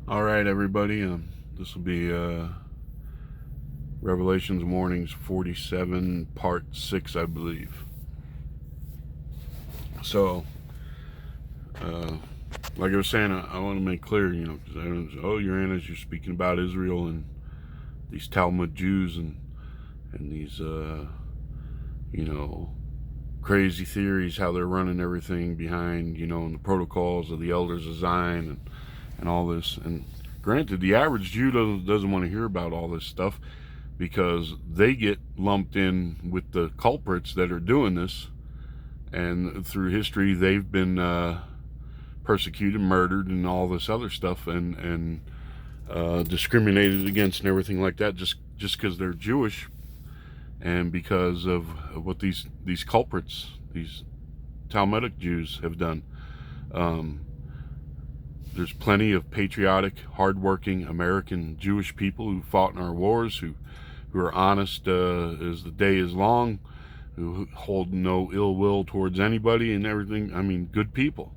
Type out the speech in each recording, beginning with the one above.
All right, everybody. This will be Revelations Mornings 47, Part 6, I believe. So, uh, like I was saying, I want to make clear, because I don't. Oh, Uranus, you're speaking about Israel and these Talmud Jews and these, crazy theories, how they're running everything behind, and the protocols of the elders of Zion and all this. And granted, the average Jew doesn't want to hear about all this stuff, because they get lumped in with the culprits that are doing this, and through history they've been persecuted, murdered, and all this other stuff, and discriminated against and everything like that, just because they're Jewish, and because of what these culprits, these Talmudic Jews, have done. Um, there's plenty of patriotic, hardworking American Jewish people who fought in our wars, who are honest as the day is long, who hold no ill will towards anybody and everything. I mean, good people.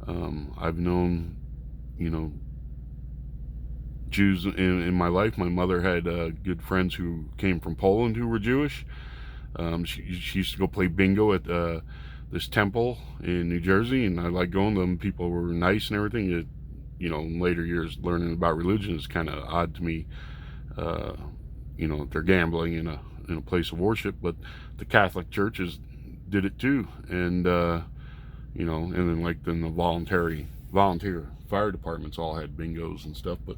I've known, Jews in my life. My mother had good friends who came from Poland who were Jewish. She used to go play bingo at this temple in New Jersey, and I liked going to them. People were nice and everything. In later years, learning about religion is kind of odd to me. Uh, they're gambling in a place of worship, but the Catholic churches did it too, and and then the volunteer fire departments all had bingos and stuff. But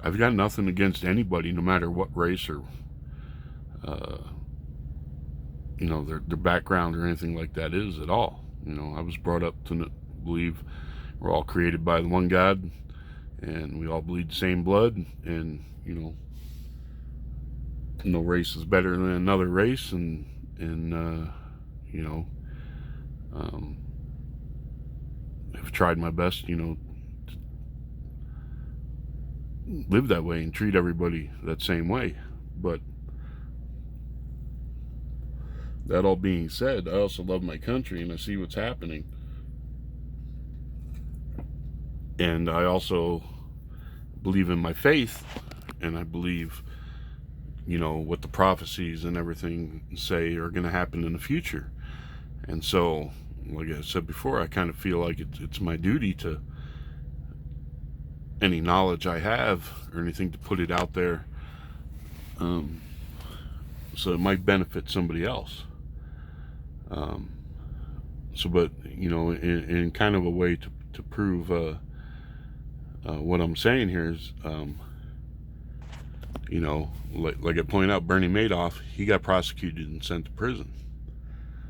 I've got nothing against anybody, no matter what race or uh, their background or anything like that is at all. I was brought up to believe we're all created by the one God, and we all bleed the same blood, and no race is better than another race, and um, I've tried my best, to live that way and treat everybody that same way. But that all being said, I also love my country, and I see what's happening, and I also believe in my faith, and I believe what the prophecies and everything say are going to happen in the future. And so, like I said before, I kind of feel like it's my duty to, any knowledge I have or anything, to put it out there, so it might benefit somebody else. But in kind of a way to prove what I'm saying here is, like I point out, Bernie Madoff, he got prosecuted and sent to prison.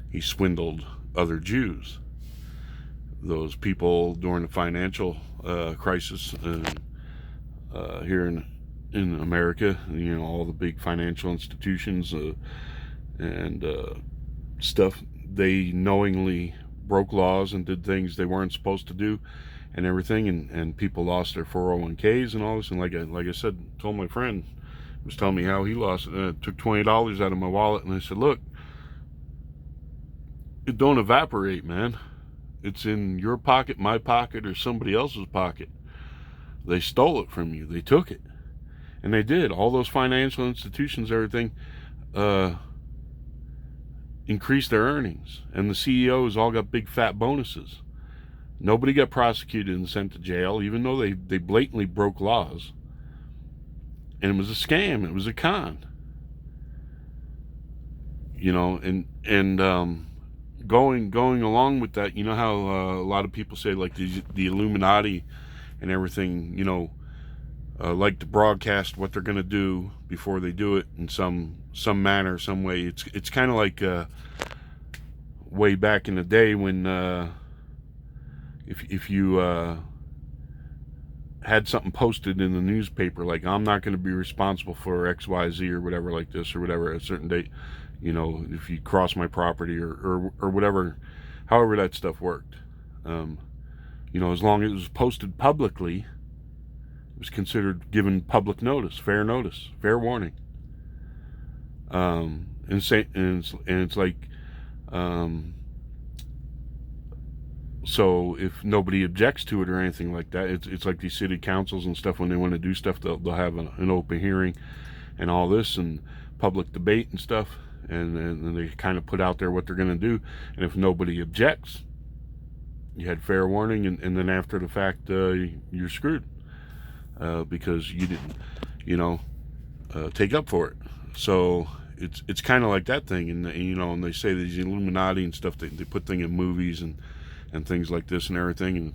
He swindled other Jews. Those people during the financial crisis here in America, all the big financial institutions and stuff, they knowingly broke laws and did things they weren't supposed to do and everything, and people lost their 401ks and all this. And like I said, told my friend, was telling me how he took $20 out of my wallet, and I said, look, it don't evaporate, man. It's in your pocket, my pocket, or somebody else's pocket. They stole it from you. They took it. And they did. All those financial institutions, everything, increased their earnings. And the CEOs all got big fat bonuses. Nobody got prosecuted and sent to jail, even though they blatantly broke laws. And it was a scam. It was a con. Going along with that, how a lot of people say, like, the Illuminati and everything, like to broadcast what they're going to do before they do it in some manner, some way. It's kind of like way back in the day when if you had something posted in the newspaper, like, I'm not going to be responsible for XYZ or whatever, like this or whatever, at a certain date, if you cross my property or whatever, however that stuff worked. As long as it was posted publicly, it was considered given public notice, fair warning. And it's like, So if nobody objects to it or anything like that, it's like these city councils and stuff, when they want to do stuff, they'll have an open hearing and all this, and public debate and stuff, and they kind of put out there what they're going to do. And if nobody objects, you had fair warning, and then after the fact, you're screwed, because you didn't, you know, take up for it. So it's kind of like that thing. And and they say these Illuminati and stuff, they put things in movies and things like this and everything. And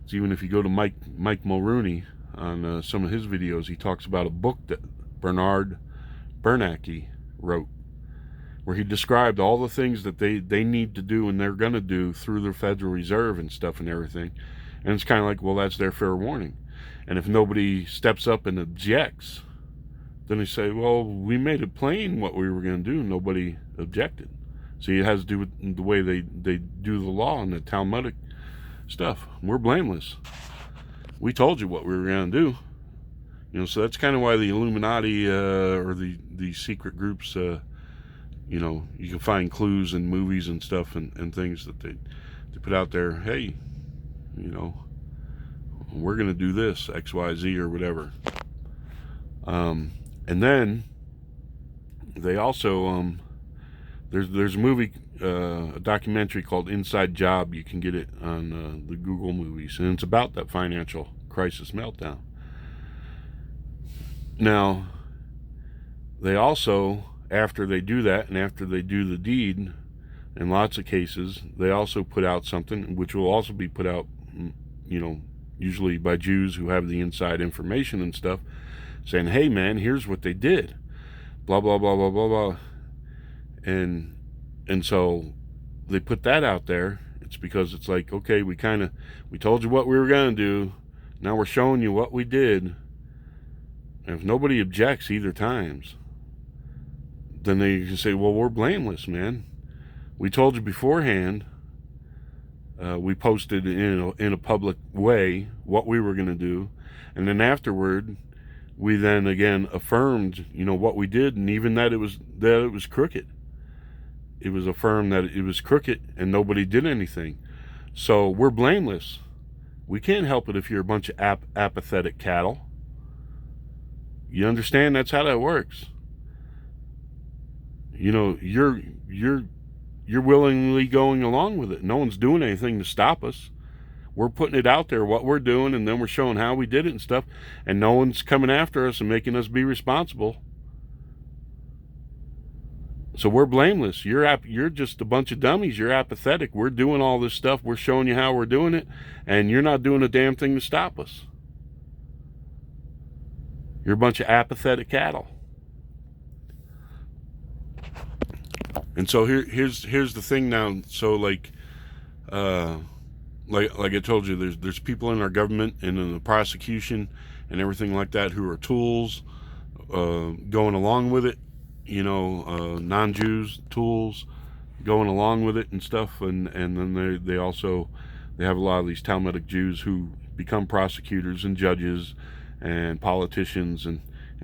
it's even if you go to Mike Mulrooney on some of his videos, he talks about a book that Bernard Bernanke wrote, where he described all the things that they need to do and they're going to do through the Federal Reserve and stuff and everything. And it's kind of like, well, that's their fair warning. And if nobody steps up and objects, then they say, well, we made it plain what we were going to do. Nobody objected. See, it has to do with the way they do the law and the Talmudic stuff. We're blameless. We told you what we were going to do. So that's kind of why the Illuminati or the secret groups, you can find clues in movies and stuff and things that they put out there. Hey, we're going to do this, X, Y, Z, or whatever. And then they also, there's a movie, a documentary called Inside Job. You can get it on the Google movies, and it's about that financial crisis meltdown. Now, they also, after they do that and after they do the deed, in lots of cases, they also put out something which will also be put out, usually by Jews who have the inside information and stuff, saying, hey man, here's what they did, blah blah blah blah blah blah. And so they put that out there. It's because it's like, okay, we told you what we were going to do, now we're showing you what we did. And if nobody objects either times, then they can say, well, we're blameless, man. We told you beforehand. We posted in a public way what we were going to do, and then afterward, we then again affirmed, what we did, and even that it was crooked. It was affirmed that it was crooked, and nobody did anything. So we're blameless. We can't help it if you're a bunch of apathetic cattle. You understand? That's how that works. You're willingly going along with it. No one's doing anything to stop us. We're putting it out there, what we're doing, and then we're showing how we did it and stuff, and no one's coming after us and making us be responsible. So we're blameless. You're just a bunch of dummies. You're apathetic. We're doing all this stuff. We're showing you how we're doing it, and you're not doing a damn thing to stop us. You're a bunch of apathetic cattle. And so here's the thing now. So like I told you, there's people in our government and in the prosecution and everything like that who are tools, going along with it. Non-Jews, tools, going along with it and stuff. And then they have a lot of these Talmudic Jews who become prosecutors and judges and politicians and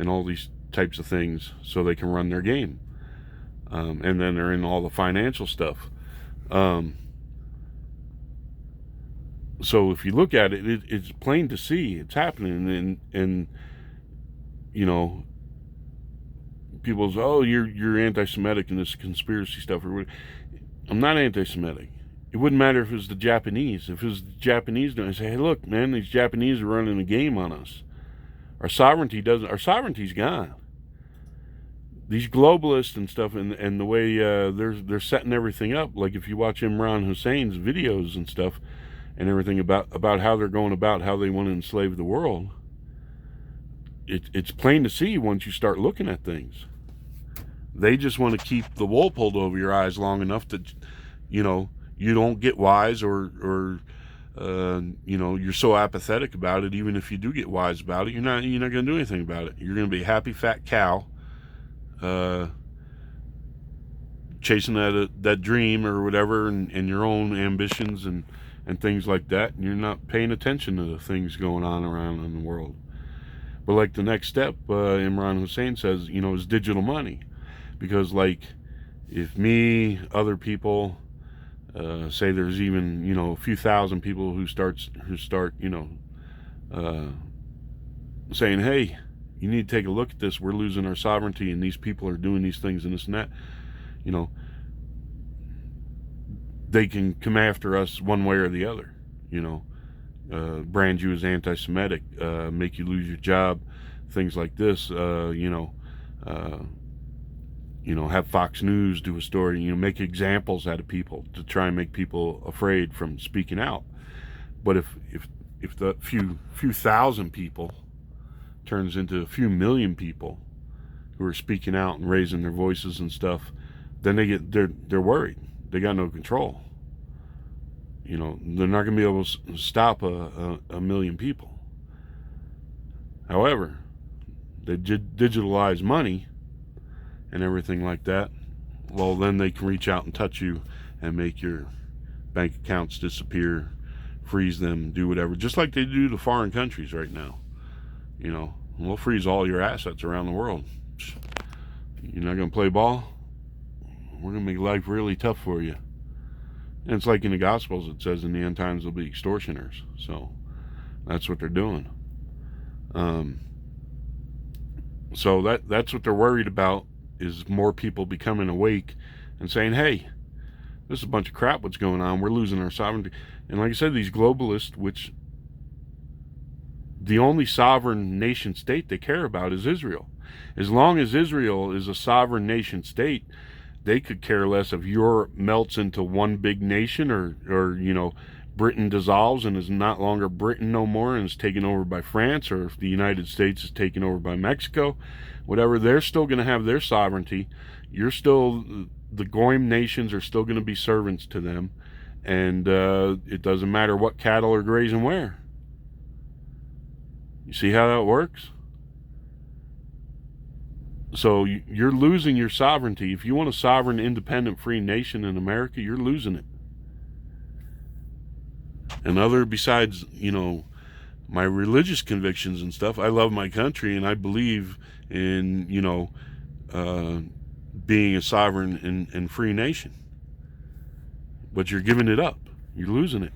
all these types of things so they can run their game. And then they're in all the financial stuff. So if you look at it, it's plain to see it's happening. And people say, oh, you're anti-Semitic and this conspiracy stuff. I'm not anti-Semitic. It wouldn't matter if it was the Japanese. If it was the Japanese, I say, hey, look, man, these Japanese are running a game on us. Our sovereignty's gone. These globalists and stuff, and the way they're setting everything up. Like if you watch Imran Hussein's videos and stuff, and everything about how they're going about how they want to enslave the world, it's plain to see once you start looking at things. They just want to keep the wool pulled over your eyes long enough that you don't get wise, or you're so apathetic about it. Even if you do get wise about it, you're not going to do anything about it. You're going to be a happy fat cow, chasing that dream or whatever, and your own ambitions and things like that, and you're not paying attention to the things going on around in the world. But like the next step, Imran Hussein says, is digital money. Because like if me, other people, Say there's even, you know, a few thousand people who start, you know, saying, hey, you need to take a look at this. We're losing our sovereignty, and these people are doing these things and this and that. You know, they can come after us one way or the other. You know, brand you as anti-Semitic, make you lose your job, things like this. Have Fox News do a story. You know, make examples out of people to try and make people afraid from speaking out. But if the few thousand people turns into a few million people who are speaking out and raising their voices and stuff, then they're worried. They got no control. You know, they're not going to be able to stop a million people. However, they digitalize money and everything like that. Well, then they can reach out and touch you and make your bank accounts disappear, freeze them, do whatever, just like they do to foreign countries right now. You know, we'll freeze all your assets around the world. You're not going to play ball? We're going to make life really tough for you. And it's like in the Gospels, it says in the end times there'll be extortioners. So that's what they're doing. So that's what they're worried about, is more people becoming awake and saying, hey, this is a bunch of crap what's going on. We're losing our sovereignty. And like I said, these globalists, which the only sovereign nation state they care about is Israel. As long as Israel is a sovereign nation state, they could care less if Europe melts into one big nation, or you know, Britain dissolves and is not longer Britain no more and is taken over by France, or if the United States is taken over by Mexico, whatever. They're still going to have their sovereignty. The Goyim nations are still going to be servants to them, and it doesn't matter what cattle are grazing where. You see how that works? So you're losing your sovereignty. If you want a sovereign, independent, free nation in America, you're losing it. And besides, you know, my religious convictions and stuff, I love my country and I believe in, you know, being a sovereign and free nation. But you're giving it up. You're losing it.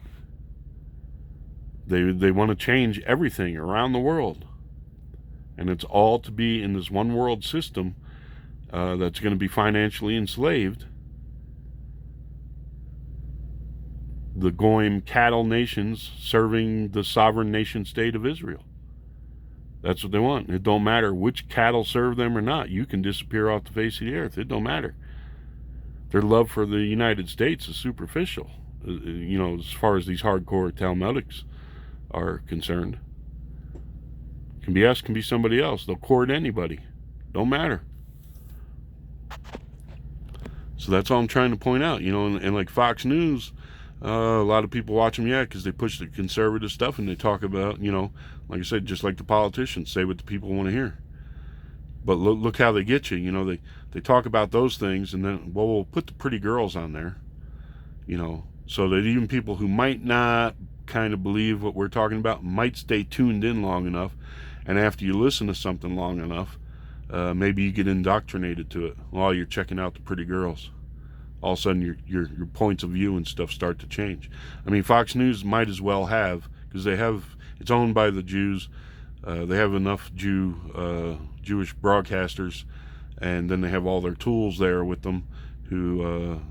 They want to change everything around the world. And it's all to be in this one world system that's going to be financially enslaved. The Goyim cattle nations serving the sovereign nation state of Israel. That's what they want. It don't matter which cattle serve them or not. You can disappear off the face of the earth. It don't matter. Their love for the United States is superficial, you know, as far as these hardcore Talmudics are concerned. Can be us, can be somebody else. They'll court anybody. Don't matter. So that's all I'm trying to point out, you know. And like Fox News, a lot of people watch them, because they push the conservative stuff and they talk about, you know, like I said, just like the politicians, say what the people want to hear. But look how they get you. You know, they talk about those things, and then, well, we'll put the pretty girls on there, you know, so that even people who might not kind of believe what we're talking about might stay tuned in long enough. And after you listen to something long enough, maybe you get indoctrinated to it while you're checking out the pretty girls. All of a sudden, your points of view and stuff start to change. I mean, Fox News might as well have, because it's owned by the Jews. They have enough Jewish broadcasters, and then they have all their tools there with them, who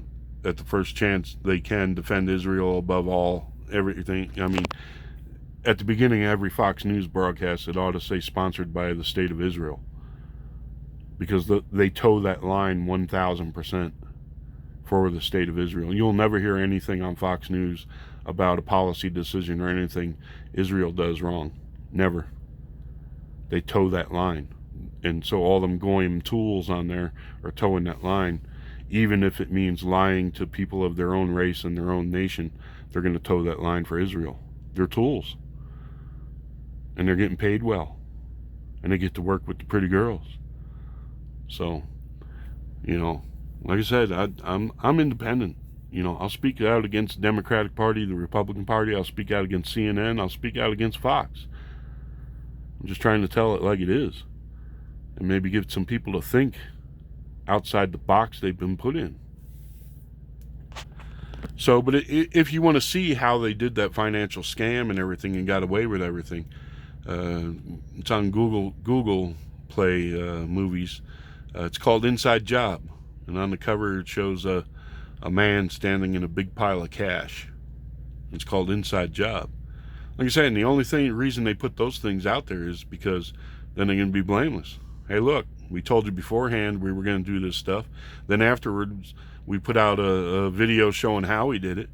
at the first chance they can defend Israel above everything. I mean, at the beginning of every Fox News broadcast, it ought to say sponsored by the state of Israel, because they toe that line 1,000% for the state of Israel. You'll never hear anything on Fox News about a policy decision or anything Israel does wrong. Never. They toe that line. And so all them Goyim tools on there are towing that line. Even if it means lying to people of their own race and their own nation, they're going to toe that line for Israel. They're tools. And they're getting paid well. And they get to work with the pretty girls. So, you know, like I said, I'm independent. You know, I'll speak out against the Democratic Party, the Republican Party. I'll speak out against CNN. I'll speak out against Fox. I'm just trying to tell it like it is. And maybe get some people to think outside the box they've been put in. So, but if you want to see how they did that financial scam and everything and got away with everything, it's on Google Play movies. It's called Inside Job, and on the cover it shows a man standing in a big pile of cash. It's called Inside Job. Like I said, and the only reason they put those things out there is because then they're going to be blameless. Hey, look, we told you beforehand we were going to do this stuff. Then afterwards, we put out a video showing how we did it.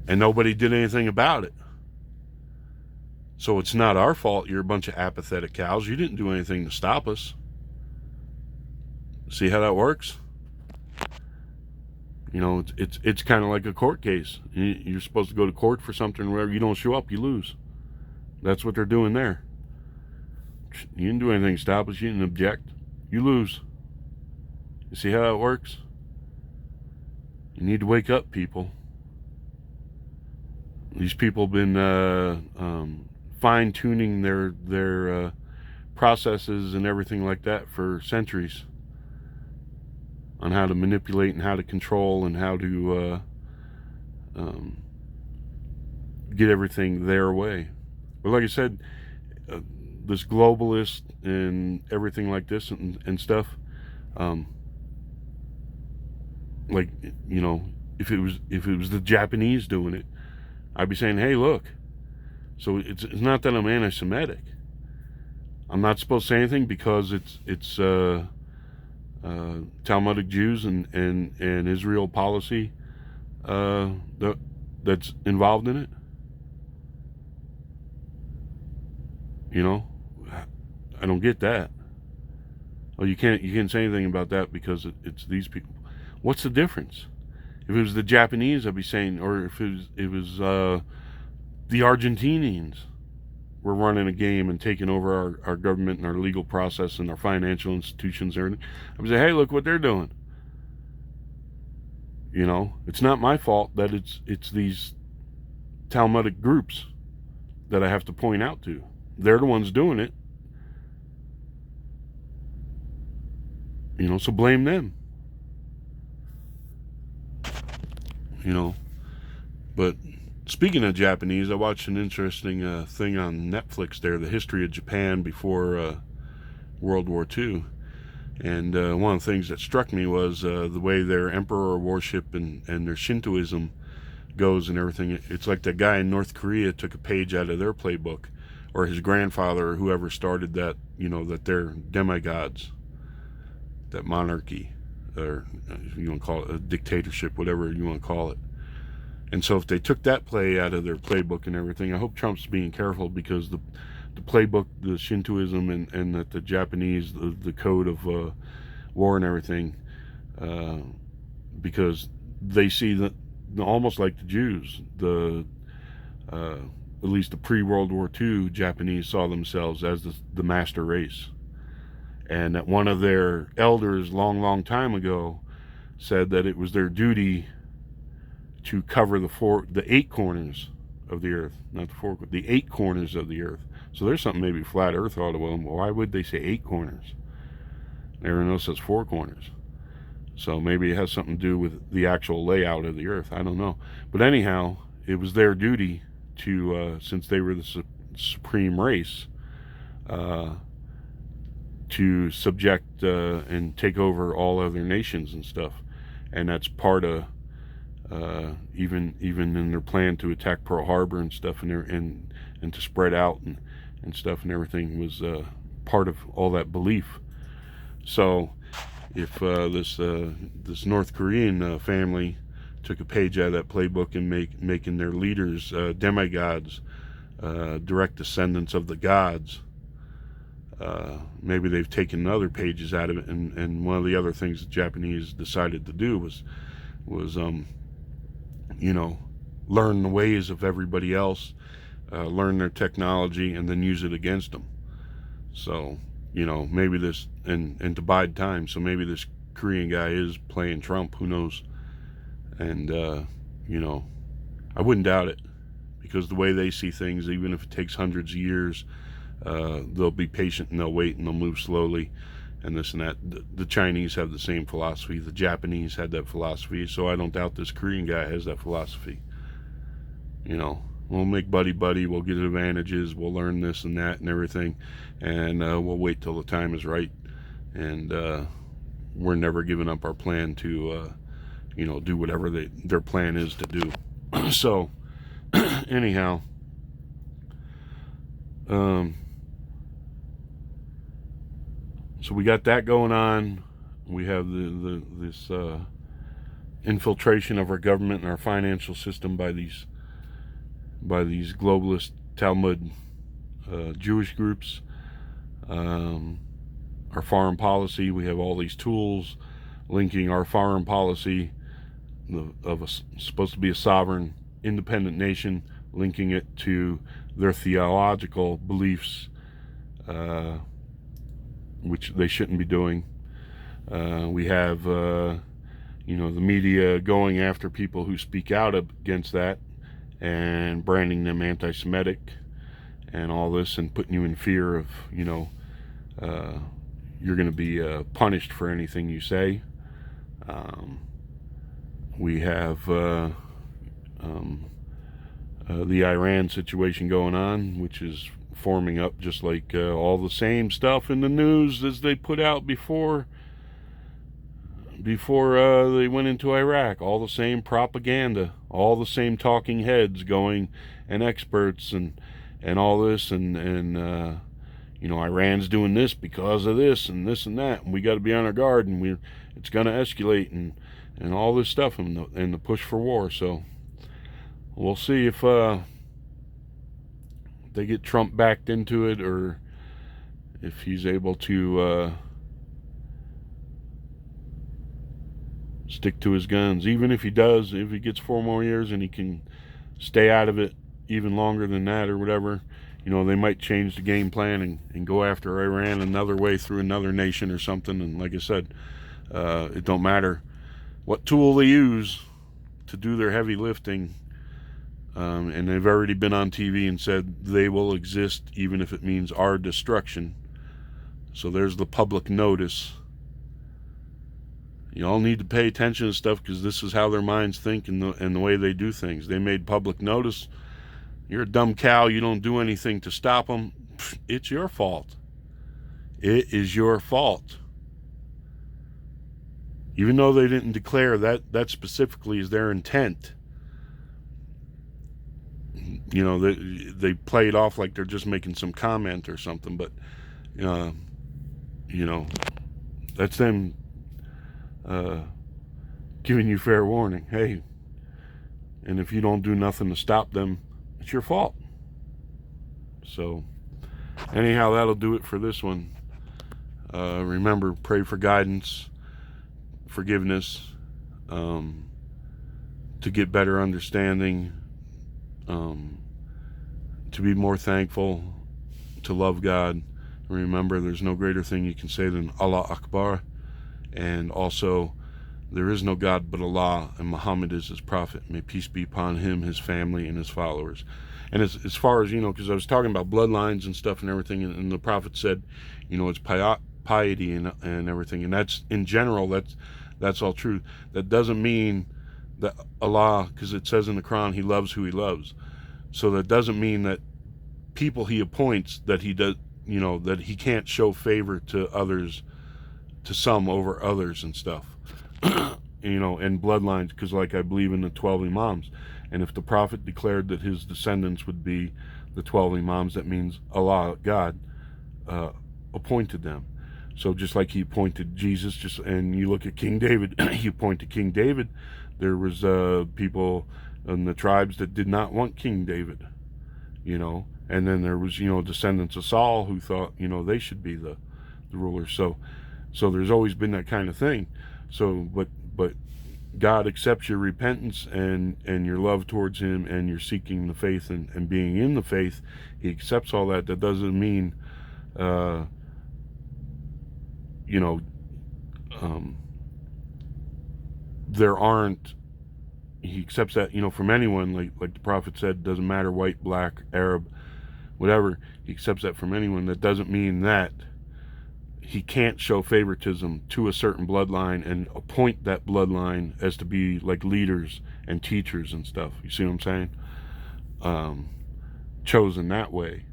And nobody did anything about it. So it's not our fault you're a bunch of apathetic cows. You didn't do anything to stop us. See how that works? You know, it's kind of like a court case. You're supposed to go to court for something where you don't show up, you lose. That's what they're doing there. You didn't do anything to stop us. You didn't object. You lose. You see how that works? You need to wake up, people. These people have been fine-tuning their processes and everything like that for centuries on how to manipulate and how to control and how to get everything their way. But like I said, this globalist and everything like this and stuff, like, you know, if it was the Japanese doing it, I'd be saying, hey, look. So it's not that I'm anti-Semitic. I'm not supposed to say anything because it's Talmudic Jews and Israel policy that's involved in it. You know, I don't get that. Oh, you can't say anything about that because it's these people. What's the difference? If it was the Japanese, I'd be saying, or if it was the Argentinians were running a game and taking over our government and our legal process and our financial institutions and everything, I would say, hey, look what they're doing. You know, it's not my fault that it's these Talmudic groups that I have to point out to. They're the ones doing it. You know, so blame them. You know, but speaking of Japanese, I watched an interesting thing on Netflix there, the history of Japan before World War II. And one of the things that struck me was the way their emperor worship and their Shintoism goes and everything. It's like that guy in North Korea took a page out of their playbook, or his grandfather or whoever started that, you know, that they're demigods, that monarchy, or you want to call it a dictatorship, whatever you want to call it. And so if they took that play out of their playbook and everything, I hope Trump's being careful, because the playbook, the Shintoism and that the Japanese, the code of war and everything, because they see that almost like the Jews, at least the pre-World War II Japanese saw themselves as the master race. And that one of their elders long time ago said that it was their duty to cover the 8 corners of the earth, not the 4, the 8 corners of the earth. So there's something maybe flat earth thought of, well, why would they say 8 corners? Everyone else says 4 corners. So maybe it has something to do with the actual layout of the earth. I don't know. But anyhow, it was their duty to, since they were the supreme race, to subject and take over all other nations and stuff. And that's part of even in their plan to attack Pearl Harbor and stuff, and to spread out and stuff and everything was part of all that belief. So if this North Korean family took a page out of that playbook and making their leaders demigods, direct descendants of the gods, maybe they've taken other pages out of it. And one of the other things the Japanese decided to do was you know, learn the ways of everybody else, learn their technology, and then use it against them. So, you know, maybe this, and to bide time, so maybe this Korean guy is playing Trump, who knows. And you know, I wouldn't doubt it, because the way they see things, even if it takes hundreds of years, they'll be patient and they'll wait and they'll move slowly, and this and that. The Chinese have the same philosophy. The Japanese had that philosophy. So I don't doubt this Korean guy has that philosophy. We'll make buddy. We'll get advantages. We'll learn this and that and everything. And we'll wait till the time is right. And we're never giving up our plan to, do whatever their plan is to do. So, anyhow, so we got that going on. We have this infiltration of our government and our financial system by these globalist Talmud Jewish groups. Our foreign policy, we have all these tools linking our foreign policy supposed to be a sovereign, independent nation, linking it to their theological beliefs, which they shouldn't be doing. We have, the media going after people who speak out against that and branding them anti-Semitic and all this, and putting you in fear of, you're going to be punished for anything you say. We have the Iran situation going on, which is forming up just like all the same stuff in the news as they put out before they went into Iraq. All the same propaganda, all the same talking heads going, and experts and all this, and Iran's doing this because of this and that, and we got to be on our guard, and it's going to escalate, and all this stuff, and the push for war. So we'll see if they get Trump backed into it, or if he's able to stick to his guns. Even if he does, if he gets 4 more years and he can stay out of it even longer than that or whatever, they might change the game plan and go after Iran another way through another nation or something. And like I said, it don't matter what tool they use to do their heavy lifting. And they've already been on TV and said they will exist even if it means our destruction. So there's the public notice. You all need to pay attention to stuff, because this is how their minds think and the way they do things. They made public notice. You're a dumb cow. You don't do anything to stop them. It's your fault. It is your fault. Even though they didn't declare that specifically is their intent. They play it off like they're just making some comment or something, but that's them giving you fair warning. Hey, and if you don't do nothing to stop them, it's your fault. So anyhow, that'll do it for this one. Remember, pray for guidance, forgiveness, to get better understanding, to be more thankful, to love God. Remember, there's no greater thing you can say than Allah Akbar. And also, there is no God but Allah, and Muhammad is his prophet. May peace be upon him, his family, and his followers. And as far as, because I was talking about bloodlines and stuff and everything, and the prophet said, it's piety and everything. And that's, in general, that's all true. That doesn't mean that Allah, because it says in the Quran, he loves who he loves. So that doesn't mean that people he appoints, that he does, that he can't show favor to others, to some over others and stuff. And bloodlines, because like I believe in the 12 Imams. And if the prophet declared that his descendants would be the 12 Imams, that means Allah, God, appointed them. So just like he appointed Jesus, and you look at King David, he appointed King David. There was people in the tribes that did not want King David, and then there was, descendants of Saul who thought, they should be the ruler. So there's always been that kind of thing. So, but God accepts your repentance and your love towards him, and you're seeking the faith and being in the faith. He accepts all that. That doesn't mean, there aren't, he accepts that, from anyone, like the prophet said, doesn't matter, white, black, Arab, whatever, he accepts that from anyone. That doesn't mean that he can't show favoritism to a certain bloodline and appoint that bloodline as to be like leaders and teachers and stuff. You see what I'm saying? Chosen that way,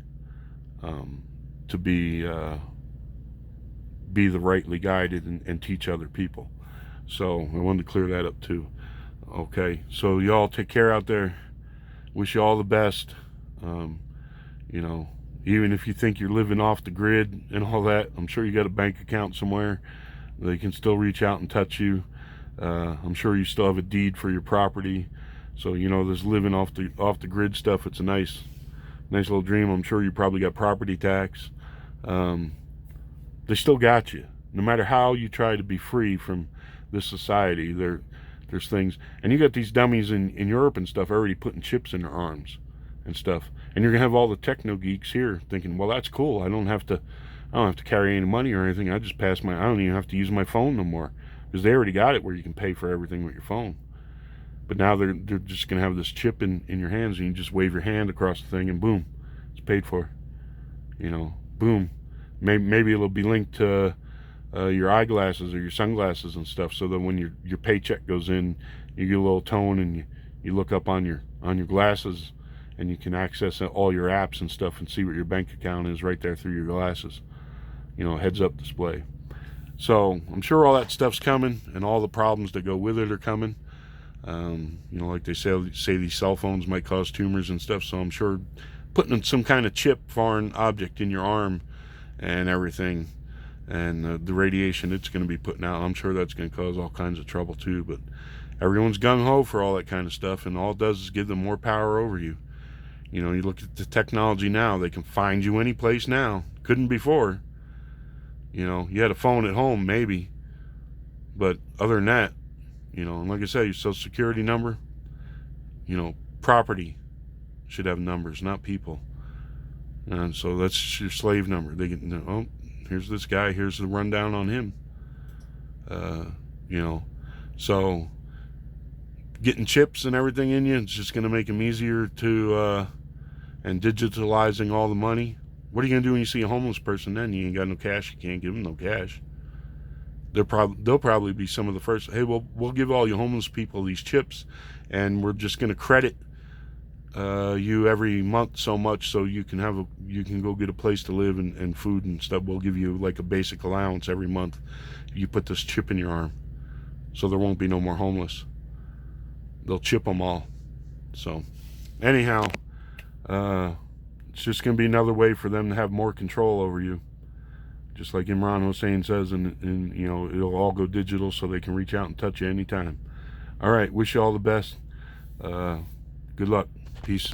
to be the rightly guided and teach other people. So I wanted to clear that up too. Okay, so y'all take care out there. Wish you all the best. You know, even if you think you're living off the grid and all that, I'm sure you got a bank account somewhere. They can still reach out and touch you. I'm sure you still have a deed for your property. So, you know, this living off the grid stuff, it's a nice little dream. I'm sure you probably got property tax. They still got you. No matter how you try to be free from this society, there's things. And you got these dummies in Europe and stuff already putting chips in their arms and stuff. And you're gonna have all the techno geeks here thinking, well, that's cool. I don't have to carry any money or anything. I just pass I don't even have to use my phone no more, because they already got it where you can pay for everything with your phone. But now they're just gonna have this chip in your hands, and you just wave your hand across the thing, and boom, it's paid for. You know, boom. Maybe it'll be linked to your eyeglasses or your sunglasses and stuff, so that when your paycheck goes in, you get a little tone, and you look up on your glasses, and you can access all your apps and stuff and see what your bank account is right there through your glasses. You know, heads up display. So I'm sure all that stuff's coming, and all the problems that go with it are coming. You know, like they say these cell phones might cause tumors and stuff. So I'm sure putting some kind of chip, foreign object in your arm and everything, and the radiation it's going to be putting out, I'm sure that's going to cause all kinds of trouble too. But everyone's gung-ho for all that kind of stuff, and all it does is give them more power over you. You know, you look at the technology now, they can find you any place now. Couldn't before. You know, you had a phone at home maybe, but other than that, you know, and like I said, your social security number, you know, property should have numbers, not people. And so that's your slave number. They can, oh, here's this guy, here's the rundown on him. You know, so getting chips and everything in you, it's just going to make them easier to, and digitalizing all the money. What are you going to do when you see a homeless person then? You ain't got no cash, you can't give them no cash. They'll probably be some of the first, hey, we'll give all you homeless people these chips, and we're just going to credit you every month so much, so you can go get a place to live and food and stuff. We'll give you like a basic allowance every month. You put this chip in your arm, so there won't be no more homeless. They'll chip them all. So anyhow, it's just going to be another way for them to have more control over you. Just like Imran Hussein says, and you know, it'll all go digital so they can reach out and touch you anytime. All right, wish you all the best. Good luck. Peace.